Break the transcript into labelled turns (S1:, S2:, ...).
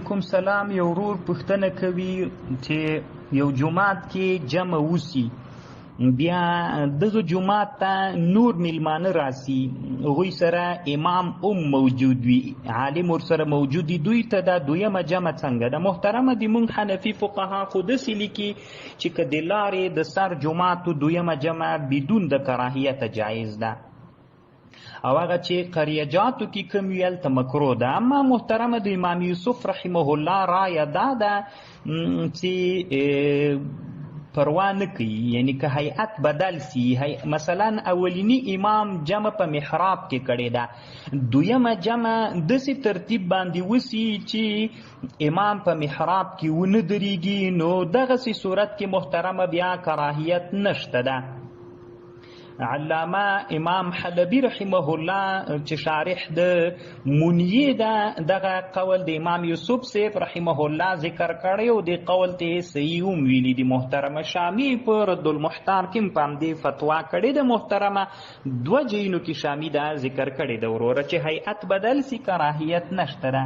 S1: وعلیکم سلام. یو ورور پوښتنه کوي چې یو جومات کې جمع وسی، بیا دغه جومات ته نور میلمانه راسي، هغوی سره امام موجود وي، عالم ورسره موجود وي، دوی ته دا دویمه جمع څنګه ده؟ محترمه د مونږ حنفي فقها خو داسې لیکي چې که د لارې د سر جوماتو دویمه جمع بدون د کراهیته جایز ده، او هغه چې قریجاتو کې کوم وي هلته مکروه ده. اما محترمه د امام یوسف رحمه الله رایه دا ده چې پروا نه کوي، یعنی که هیئت بدل سی، مثلا اولینی امام جمع په محراب کې کړې ده، دویمه جمع داسې ترتیب باندې وسی چې امام په محراب کې ونه درېږي، نو دغسې صورت کې محترمه بیا کراهیت نشته ده. علامه امام حلبی رحمه الله چې شارح د منیه ده، دغه قول د امام یوسف صاحب رحمه الله ذکر کړی او د قول ته صحیح هم ویلي دي. محترمه شامی په رد المحتار کې په همدې فتوا کړې ده. محترمه دوه جینو کې شامی دا ذکر کړی ده وروره چې هیئت بدل سی کراهیت نشته ده.